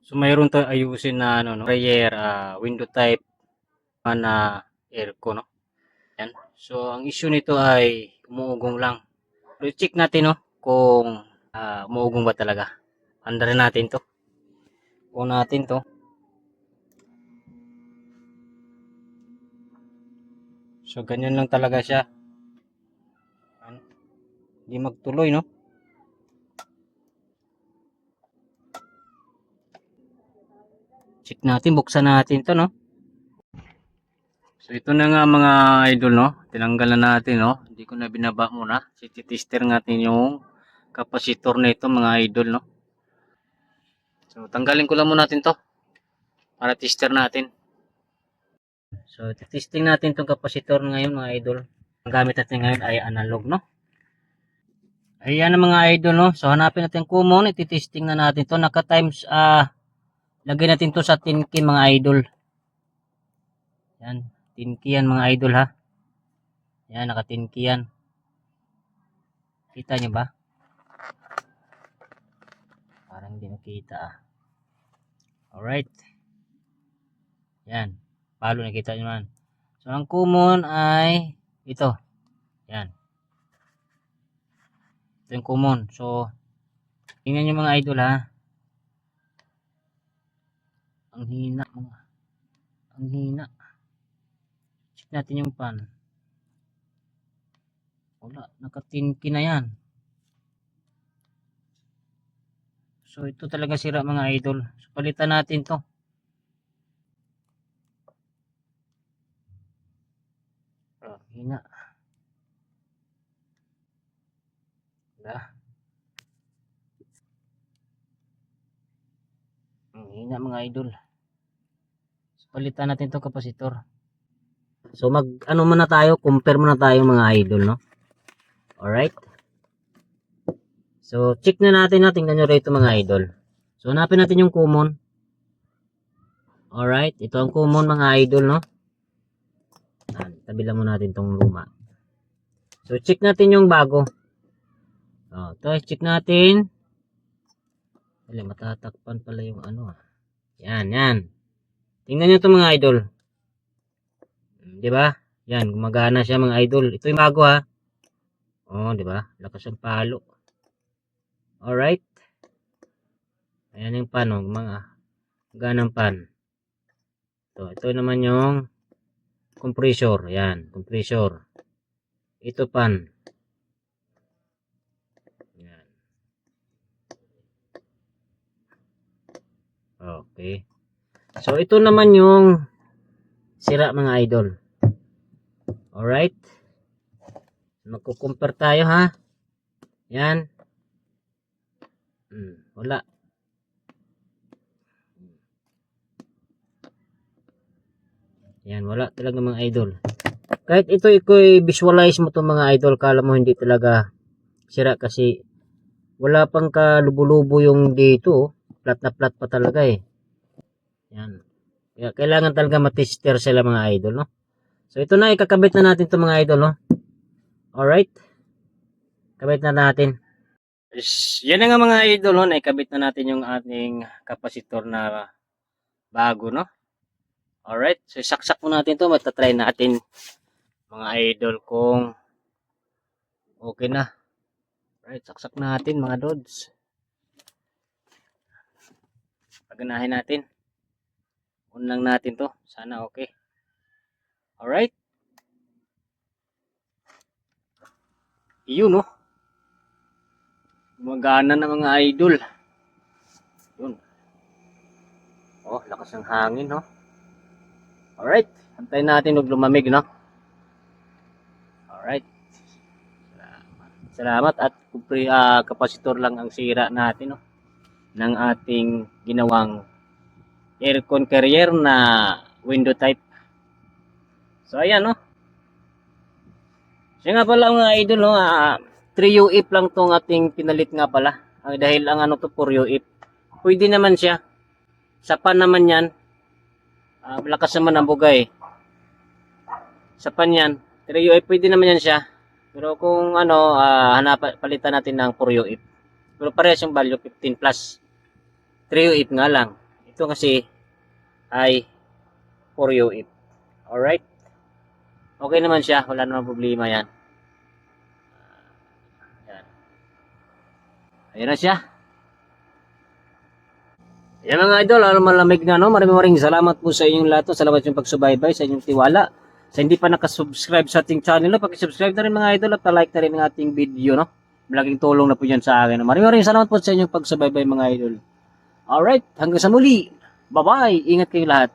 So mayroon tayong ayusin na ano, no, sprayer, window type na aircon, no. Yan. So ang issue nito ay umuugong lang. So check natin, no, kung umuugong ba talaga. Andarin natin 'to. On natin 'to. So ganyan lang talaga siya. Ano? Hindi magtuloy, no. Check natin, buksan natin 'to, no. So ito na nga mga idol, no. Tinanggal na natin, no. Hindi ko na binaba muna. Tester natin yung kapasitor nito mga idol, no. So tanggalin ko lang muna natin 'to para tester natin. So testing natin tong kapasitor ngayon mga idol. Ang gamit natin ngayon ay analog, no. Ayan ang mga idol, no. So hanapin natin common, ititesting na natin 'to. Naka times lagay natin 'to sa 10K mga idol. Yan, 10K yan mga idol ha. Yan, naka 10K yan. Kita nyo ba? Parang hindi nakita Alright. Yan. Palo nakita nyo man. So, ang common ay ito. Yan. Ito yung common. So, tingnan nyo mga idol ha. Ang hina mga. Ang hina. Check natin yung pan. Wala. Naka 10K na yan. So, ito talaga sira mga idol. So, palitan natin to. Hina. Wala. Ang hina mga idol. So, palitan natin to kapasitor. So, ano muna tayo, compare muna tayo mga idol, no? Alright. So, check na natin, no? Tingnan nyo rito mga idol. So, hanapin natin yung common. Alright. Ito ang common mga idol, no? Tabi lang muna natin tong luma. So, check natin yung bago. Ito, check natin. Dali, matatakpan pala yung ano, Yan, yan. Tingnan nyo ito mga idol. Diba? Yan, gumagana siya mga idol. Ito yung bago, ha? Diba? Lakas ang palo. Alright. Ayan yung pan, mga ganang pan. Ito naman yung compressor. Yan, compressor. Ito pan. Yan. Okay. So, ito naman yung sira mga idol. Alright. Magkukumpare tayo ha. Yan. Wala. Yan, wala talaga mga idol. Kahit ito i-visualize mo to mga idol, kala mo hindi talaga sira kasi wala pang kalubo-lubo yung dito. Flat na flat pa talaga eh. Yan. Kaya kailangan talaga matester sila mga idol, no? So ito na, ikakabit na natin to mga idol, no? Alright. Kabit na natin. Yan na nga mga idol, no? Naikabit na natin yung ating kapasitor na bago, no? Alright. So saksak mo natin to. Matatry natin mga idol kung okay na. Alright. Saksak natin mga dods. Paganahin natin. On lang natin to. Sana okay. Alright. Iyon, no? Gumagana na mga idol. Yun. Lakas ng hangin, no? Alright. Antayin natin huwag lumamig, no? Alright. Salamat. At kapasitor lang ang sira natin, no? Ng ating ginawang aircon carrier na window type. So, ayan, no? Siya nga pala mga idol, no? 3UF lang tong ating pinalit nga pala. Dahil ang ano to 4UF. Pwede naman siya. Sapan naman yan. Malakas naman ang bugay. Sapan yan. 3UF pwede naman yan siya. Pero kung ano, palitan natin ng 4UF. Pero parehas yung value 15 plus. 3UF nga lang. Ito kasi ay for UF. Alright? Okay naman siya. Wala namang problema yan. Yan. Ayan na siya. Ayan mga idol, malamig na no. Maraming salamat po sa inyong lahat. Salamat sa inyong pagsubaybay, sa inyong tiwala. Sa hindi pa nakasubscribe sa ating channel, no, pakisubscribe na rin mga idol at like na rin ang ating video. No? Malaking tulong na po yan sa akin. Maraming salamat po sa inyong pagsubaybay mga idol. Alright, hanggang sa muli. Bye-bye. Ingat kayo lahat.